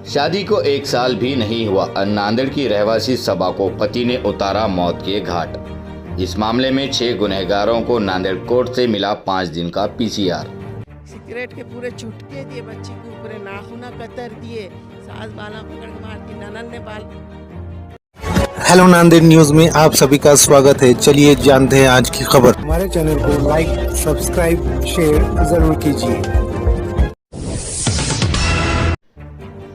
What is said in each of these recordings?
शादी को 1 साल भी नहीं हुआ, नांदेड़ की रहवासी सबा को पति ने उतारा मौत के घाट। इस मामले में 6 गुनहगारों को नांदेड़ कोर्ट से मिला 5 दिन का पीसीआर। सिगरेट के पूरे चुटके दिए बच्ची को, पूरे नाखूना कतर दिए, सास बाला पकड़ के मारती, ननद ने बाल। हेलो नांदेड़ न्यूज में आप सभी का स्वागत है। चलिए जानते हैं आज की खबर। हमारे चैनल को लाइक, सब्सक्राइब, शेयर जरूर कीजिए।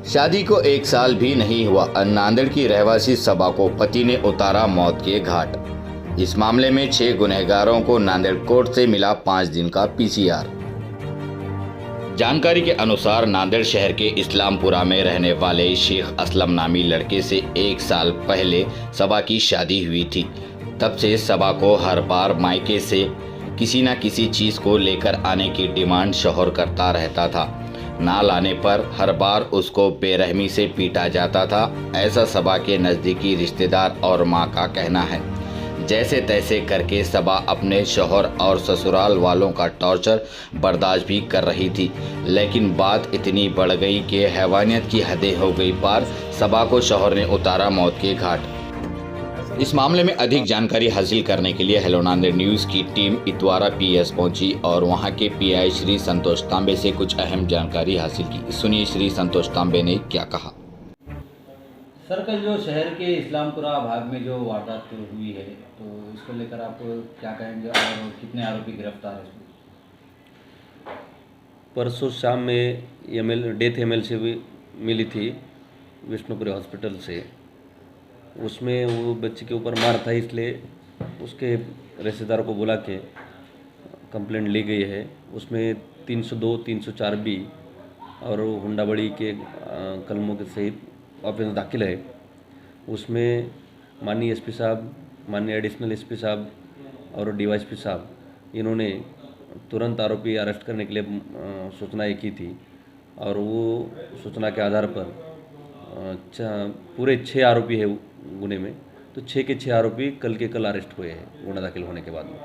शादी को 1 साल भी नहीं हुआ, नांदेड़ की रहवासी सबा को पति ने उतारा मौत के घाट। इस मामले में 6 गुनहगारों को नांदेड़ कोर्ट से मिला 5 दिन का पीसीआर। जानकारी के अनुसार नांदेड़ शहर के इस्लामपुरा में रहने वाले शेख असलम नामी लड़के से 1 साल पहले सबा की शादी हुई थी। तब से सबा को हर बार मायके से किसी न किसी चीज़ को लेकर आने की डिमांड शौहर करता रहता था। ना लाने पर हर बार उसको बेरहमी से पीटा जाता था, ऐसा सबा के नज़दीकी रिश्तेदार और मां का कहना है। जैसे तैसे करके सबा अपने शौहर और ससुराल वालों का टॉर्चर बर्दाश्त भी कर रही थी, लेकिन बात इतनी बढ़ गई कि हैवानियत की हदें हो गई पार। सबा को शौहर ने उतारा मौत के घाट। इस मामले में अधिक जानकारी हासिल करने के लिए हेलो नांदेड़ न्यूज़ की टीम इतवारा पीएस पहुंची और वहां के पीआई श्री संतोष तांबे से कुछ अहम जानकारी हासिल की। सुनिए श्री संतोष तांबे ने क्या कहा। सर, कल जो शहर के इस्लामपुरा भाग में जो वारदात हुई है, तो इसको लेकर आप क्या कहेंगे और कितने आरोपी गिरफ्तार हैं? परसों शाम में डेथ एमएल से भी मिली थी विष्णुपुरी हॉस्पिटल से। उसमें वो बच्चे के ऊपर मार था, इसलिए उसके रिश्तेदारों को बुला के कंप्लेंट ली गई है। उसमें 302, 304 बी और हुंडाबड़ी के कलमों के सहित ऑफेंस दाखिल है। उसमें माननीय एसपी साहब, माननीय एडिशनल एसपी साहब और डीवाईएसपी साहब, इन्होंने तुरंत आरोपी अरेस्ट करने के लिए सूचनाएं की थी और वो सूचना के आधार पर पूरे 6 आरोपी है गुने में, तो 6 के 6 आरोपी कल के कल अरेस्ट हुए हैं गुना दाखिल होने के बाद में।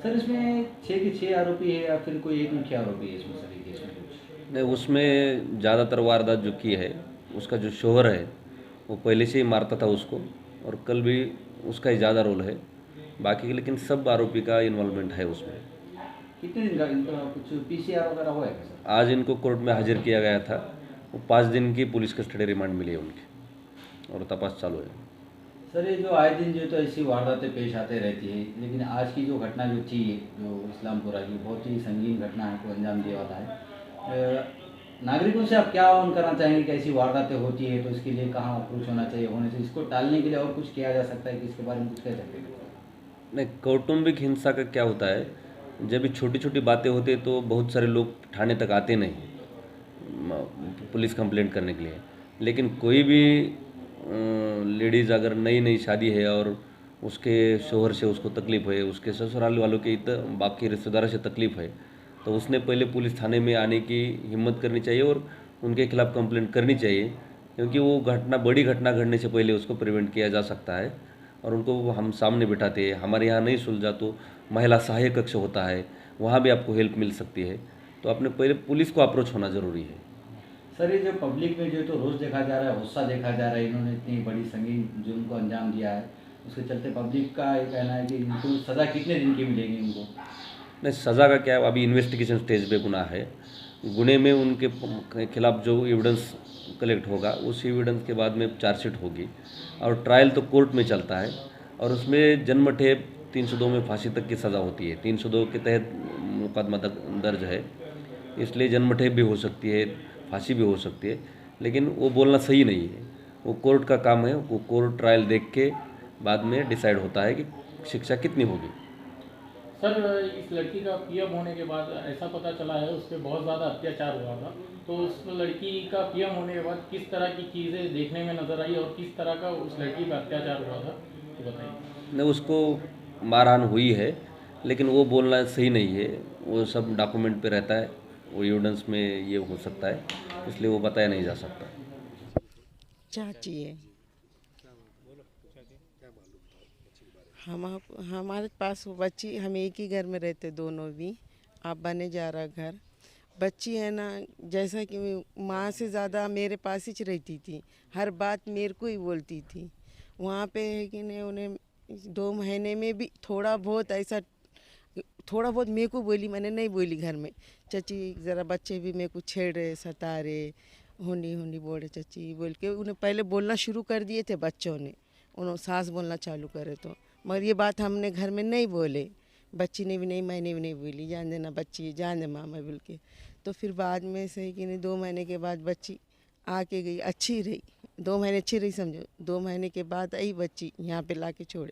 सर, इसमें 6 के 6 आरोपी है या फिर कोई एक मुख्य आरोपी है इसमें? सर, केस में कुछ नहीं, उसमें ज़्यादातर वारदात जो की है उसका जो शौहर है वो पहले से ही मारता था उसको, और कल भी उसका ही ज़्यादा रोल है। बाकी लेकिन सब आरोपी का इन्वॉल्वमेंट है उसमें। कितने दिन का इनका कुछ पीसीआर वगैरह हुआ है सर? आज इनको कोर्ट में हाजिर किया गया था। वो 5 दिन की पुलिस कस्टडी रिमांड मिली है उनकी और तपास चालू है। सर, ये जो आए दिन जो तो ऐसी वारदातें पेश आते रहती है, लेकिन आज की जो घटना जो थी, जो इस्लामपुरा की, बहुत ही संगीन घटना है, को अंजाम दिया होता है। नागरिकों से आप क्या आह्वान करना चाहेंगे कि ऐसी वारदातें होती है तो इसके लिए कहाँ अप्रोच होना चाहिए, होने से इसको टालने के लिए और कुछ किया जा सकता है कि इसके बारे में कुछ कह सकते हैं? नहीं, कौटुंबिक हिंसा का क्या होता है, जब भी छोटी छोटी बातें होती है तो बहुत सारे लोग थाने तक आते नहीं पुलिस कंप्लेंट करने के लिए। लेकिन कोई भी लेडीज़ अगर नई शादी है और उसके शोहर से उसको तकलीफ़ है, उसके ससुराल वालों के बाकी रिश्तेदारों से तकलीफ़ है, तो उसने पहले पुलिस थाने में आने की हिम्मत करनी चाहिए और उनके खिलाफ़ कंप्लेंट करनी चाहिए, क्योंकि वो बड़ी घटना घटने से पहले उसको प्रिवेंट किया जा सकता है। और उनको हम सामने बिठाते हैं। हमारे यहाँ नहीं सुलझा तो महिला सहायक कक्ष होता है, वहाँ भी आपको हेल्प मिल सकती है। तो आपने पहले पुलिस को अप्रोच होना ज़रूरी है। सर, ये जो पब्लिक में जो तो रोज़ देखा जा रहा है, गुस्सा देखा जा रहा है, इन्होंने इतनी बड़ी संगीन जुर्म को अंजाम दिया है, उसके चलते पब्लिक का ये कहना है कि इनको सज़ा कितने दिन की मिलेगी इनको? नहीं, सज़ा का क्या है, अभी इन्वेस्टिगेशन स्टेज पे गुनाह है। गुने में उनके खिलाफ जो एविडेंस कलेक्ट होगा, उस एविडेंस के बाद में चार्जशीट होगी और ट्रायल तो कोर्ट में चलता है और उसमें जन्मठेप 302 में फांसी तक की सज़ा होती है। 302 के तहत मुकदमा दर्ज है, इसलिए जन्मठेप भी हो सकती है, फांसी भी हो सकती है। लेकिन वो बोलना सही नहीं है, वो कोर्ट का काम है। वो कोर्ट ट्रायल देख के बाद में डिसाइड होता है कि शिक्षा कितनी होगी। सर, इस लड़की का पीएम होने के बाद ऐसा पता चला है उस पर बहुत ज़्यादा अत्याचार हुआ था, तो उस लड़की का पीएम होने के बाद किस तरह की चीज़ें देखने में नज़र आई और किस तरह का उस लड़की पर अत्याचार हुआ था, तो बताइए। नहीं, उसको मारहान हुई है, लेकिन वो बोलना सही नहीं है। वो सब डॉक्यूमेंट पे रहता है, वो एविडेंस में ये हो सकता है, इसलिए वो बताया नहीं जा सकता। चाची है, हमारे पास वो बच्ची, हम एक ही घर में रहते दोनों भी। आप बने जा रहा घर, बच्ची है ना, जैसा कि माँ से ज़्यादा मेरे पास ही रहती थी, हर बात मेरे को ही बोलती थी। वहाँ पे है कि नहीं, उन्हें 2 महीने में भी थोड़ा बहुत ऐसा, थोड़ा बहुत मेरे को बोली, मैंने नहीं बोली घर में। चाची ज़रा बच्चे भी मेरे को छेड़ रहे, सता रहे, होनी होनी बोल रहे चाची बोल के उन्हें पहले बोलना शुरू कर दिए थे बच्चों ने, उन्होंने सास बोलना चालू करे तो। मगर ये बात हमने घर में नहीं बोले, बच्ची ने भी नहीं, मैंने भी नहीं बोली, जान देना बच्ची, जान दे मामा बोल के। तो फिर बाद में सही कि नहीं 2 महीने के बाद बच्ची आके गई, अच्छी रही, 2 महीने अच्छी रही समझो। 2 महीने के बाद आई बच्ची, यहाँ पे ला के छोड़े।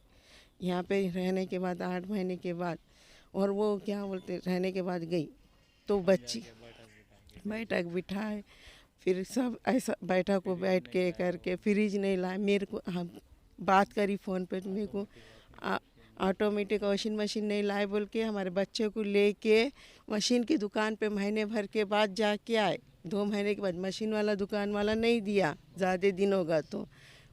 यहाँ पे रहने के बाद 8 महीने के बाद, और वो क्या बोलते, रहने के बाद गई तो बच्ची बैठक बिठाए, फिर सब ऐसा बैठा को बैठ के करके फ्रिज नहीं लाए मेरे को। हम बात करी फ़ोन पे, तो मेरे को ऑटोमेटिक वॉशिंग मशीन नहीं लाए बोल के हमारे बच्चे को लेके मशीन की दुकान पे महीने भर के बाद जाके आए। 2 महीने के बाद मशीन वाला दुकान वाला नहीं दिया, ज़्यादा दिन होगा तो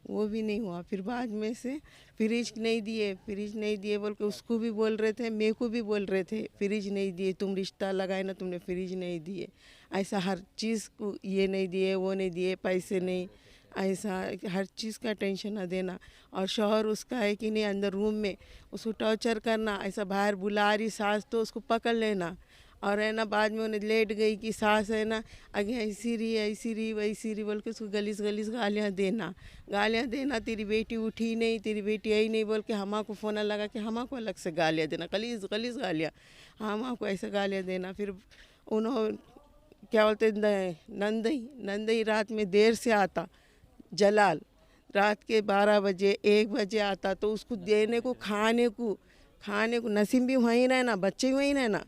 वो भी नहीं हुआ। फिर बाद में से फ्रिज नहीं दिए बोल के उसको भी बोल रहे थे, मेरे को भी बोल रहे थे फ्रिज नहीं दिए, तुम रिश्ता लगाए ना, तुमने फ्रिज नहीं दिए। ऐसा हर चीज़ को ये नहीं दिए, वो नहीं दिए, पैसे नहीं, ऐसा हर चीज़ का टेंशन न देना। और शौहर उसका है कि नहीं, अंदर रूम में उसको टॉर्चर करना, ऐसा बाहर बुला रही सास तो उसको पकड़ लेना। और है ना, बाद में उन्हें लेट गई कि सास है ना आगे ऐसी रही वैसी रही बोल के उसको गलीस गालियाँ देना, तेरी बेटी उठी नहीं, तेरी बेटी आई नहीं बोल के हमा को फ़ोन लगा के हमा को अलग से गालियाँ देना, गलीस गालियाँ हमा को ऐसे गालियाँ देना। फिर उन्होंने क्या बोलते नंदई रात में देर से आता, जलाल रात के 12 बजे 1 बजे आता, तो उसको देने को खाने को नसीम भी वहीं रहना, बच्चे भी वहीं रहना,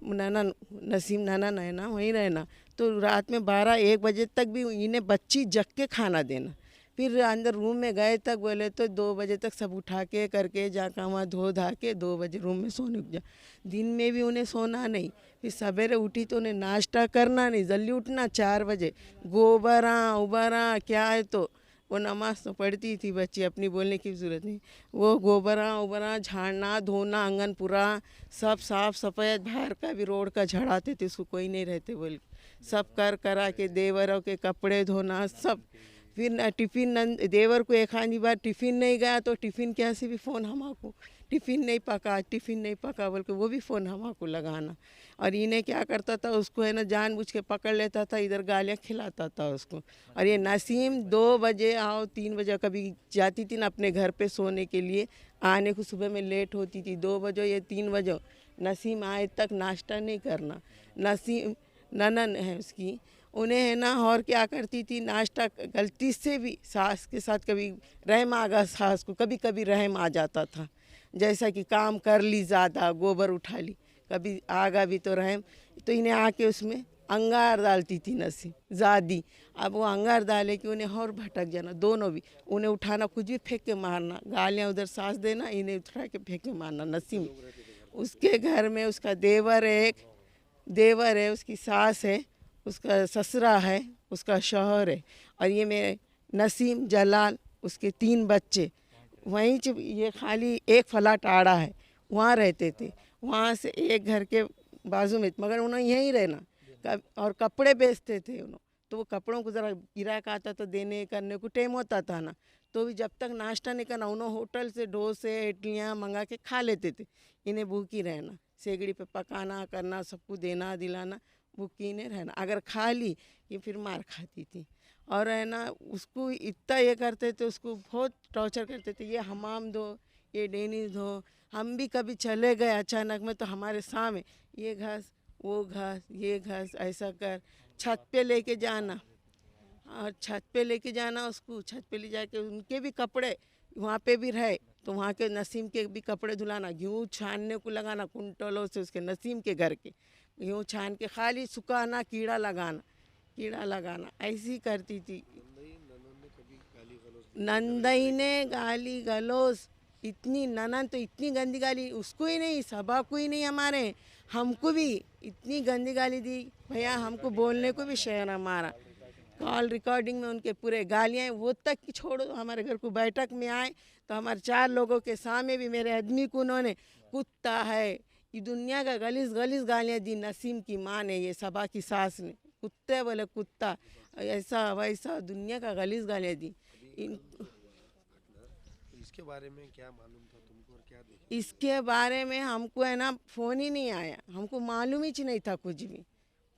नाना नसीम नाना नैना वहीं रहना। तो रात में 12-1 बजे तक भी इन्हें बच्ची जग के खाना देना। फिर अंदर रूम में गए तक बोले तो 2 बजे तक सब उठा के करके जाकर वहाँ धो धा के 2 बजे रूम में सोने को जा। दिन में भी उन्हें सोना नहीं, फिर सवेरे उठी तो उन्हें नाश्ता करना नहीं, जल्दी उठना 4 बजे, गोबरा उबरा क्या है तो वो नमाज तो पढ़ती थी बच्ची, अपनी बोलने की ज़रूरत नहीं। वो गोबरा उबरा झाड़ना धोना, आंगन पूरा सब साफ सफाई, बाहर का भी रोड का झाड़ाते थे, उसको कोई नहीं रहते बोल सब कर करा के, देवरों के कपड़े धोना सब। फिर टिफ़िन देवर को एक आधी बार टिफ़िन नहीं गया तो टिफ़िन कैसे भी फ़ोन हमको, टिफ़िन नहीं पका बोल के वो भी फ़ोन हमको लगाना। और इन्हें क्या करता था, उसको है ना जानबूझ के पकड़ लेता था, इधर गालियाँ खिलाता था उसको। और ये नसीम 2 बजे आओ 3 बजे कभी जाती थी ना अपने घर पे सोने के लिए, आने को सुबह में लेट होती थी, 2 बजे या 3 बजे नसीम आए तक नाश्ता नहीं करना। नसीम ननन है उसकी, उन्हें है ना और क्या करती थी, नाश्ता गलती से भी सास के साथ कभी रहम आ गया सास को, कभी कभी रहम आ जाता था, जैसा कि काम कर ली ज़्यादा, गोबर उठा ली, कभी आगा भी तो रहम, तो इन्हें आके उसमें अंगार डालती थी नसीम ज़्यादी। अब वो अंगार डाले कि उन्हें और भटक जाना, दोनों भी उन्हें उठाना, कुछ भी फेंक के मारना, गालियाँ उधर सास देना, इन्हें उठा के फेंक के मारना। नसीम उसके घर में उसका देवर है, उसकी सास है, उसका ससुरा है, उसका शौहर है, और ये मेरे नसीम जलाल उसके 3 बच्चे वहीं से, ये खाली एक फ्लैट आड़ा है वहाँ रहते थे, वहाँ से एक घर के बाजू में, मगर उन्होंने यहीं रहना। और कपड़े बेचते थे उन्होंने, तो वो कपड़ों को ज़रा गिराक आता तो देने करने को टाइम होता था ना, तो भी जब तक नाश्ता नहीं करना उन्होंने होटल से डोसे इडलियाँ मंगा के खा लेते थे। इन्हें भूखी रहना, सेगड़ी पे पकाना करना, सबको देना दिलाना, भूखी नहीं रहना। अगर खा ली ये फिर मार खाती थी। और है ना उसको इतना ये करते थे, उसको बहुत टॉर्चर करते थे, ये हमाम दो, ये डेनी दो। हम भी कभी चले गए अचानक में तो हमारे सामने ये घास वो घास ये घास, ऐसा कर, छत पे लेके जाना, और छत पे लेके जाना उसको, छत पे ले जाके उनके भी कपड़े वहाँ पे भी रहे तो वहाँ के नसीम के भी कपड़े धुलाना, गेहूँ छानने को लगाना कुंटलों से, उसके नसीम के घर के गेहूँ छान के खाली सुखाना, कीड़ा लगाना ऐसी करती थी। नंदई ने गाली गलोस इतनी, ननन तो इतनी गंदी गाली, उसको ही नहीं सबा को ही नहीं, हमारे हमको भी इतनी गंदी गाली दी भैया, हमको बोलने को भी शर्म मारा। कॉल रिकॉर्डिंग में उनके पूरे गालियाँ, वो तक कि छोड़ो, हमारे घर को बैठक में आए तो हमारे 4 लोगों के सामने भी मेरे आदमी को उन्होंने कुत्ता है, ये दुनिया का गलीस गलीस गालियाँ दी नसीम की माँ ने, ये सबा की सास ने, कुत्ते बोले कुत्ता, ऐसा वैसा दुनिया का गलीस गालियाँ दी। इसके बारे में क्या मालूम था तुमको और क्या देखा? इसके बारे में हमको है ना फ़ोन ही नहीं आया, हमको मालूम ही नहीं था,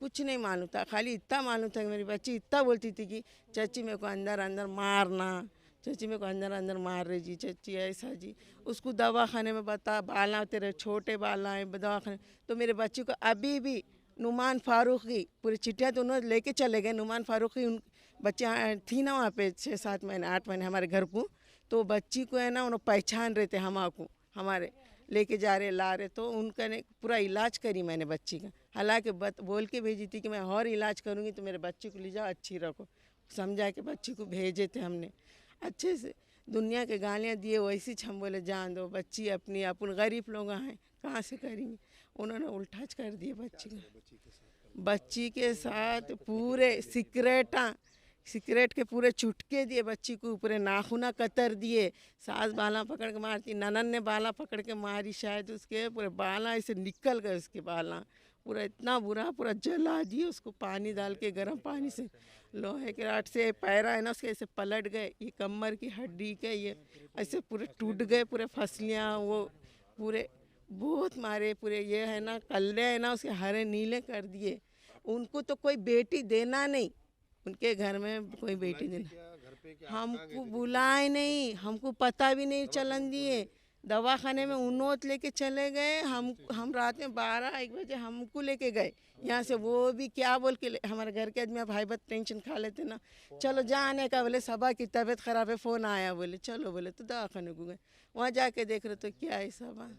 कुछ नहीं मालूम था। खाली इतना मालूम था कि मेरी बच्ची इतना बोलती थी कि चाची मेरे को अंदर अंदर मारना, चाची मेरे को अंदर अंदर मार रही जी, चाची ऐसा जी। उसको दवाखाने में बता, बाला तेरे छोटे बाला हैं दवाखाने, तो मेरे बच्ची को अभी भी नुमान फारूक की पूरी चिट्ठियाँ तो उन्होंने लेके चले गए। नुमान फारूक की उन बच्चियाँ थी ना वहाँ पे 6-7 महीने 8 महीने हमारे घर को, तो बच्ची को है ना उन्होंने पहचान रहे थे हमको, हमारे लेके जा रहे ला रहे, तो उनका ने पूरा इलाज करी मैंने बच्ची का। हालांकि बोल के भेजी थी कि मैं और इलाज करूँगी तो मेरे बच्ची को ले जाओ अच्छी रखो, समझा के बच्ची को भेजे थे हमने अच्छे से। दुनिया के गालियाँ दिए वैसी हम बोले जान दो, बच्ची अपनी अपन गरीब लोग हैं कहाँ से करेंगे। उन्होंने उल्टा कर दिया बच्ची के साथ पूरे सिगरेट के पूरे चुटके दिए बच्ची को, पूरे नाखूना कतर दिए। सास बाला पकड़ के मारती, ननन ने बाला पकड़ के मारी शायद, उसके पूरे बाला ऐसे निकल गए उसके बाला, पूरा इतना बुरा, पूरा जला दिए उसको पानी डाल के, गर्म पानी से। लोहे के राट से पैरा है ना उसके ऐसे पलट गए, ये कमर की हड्डी के ये ऐसे पूरे टूट गए, पूरे फसलियाँ वो पूरे बहुत मारे पूरे। ये है ना कल्ले है ना उसके हरे नीले कर दिए। उनको तो कोई बेटी देना नहीं, उनके घर में कोई बेटी देना, हमको बुलाए नहीं, हमको पता भी नहीं चलन दिए। दवाखाने में उन्नोत लेके चले गए, हम रात में 12-1 बजे हमको लेके गए यहाँ से। वो भी क्या बोल के हमारे घर के आदमी भाई बहन टेंशन खा लेते ना, चलो जाने का बोले, सबा की तबीयत ख़राब है, फ़ोन आया बोले चलो, बोले तो दवाखाने को गए। वहाँ जाके देख रहे तो क्या है सबा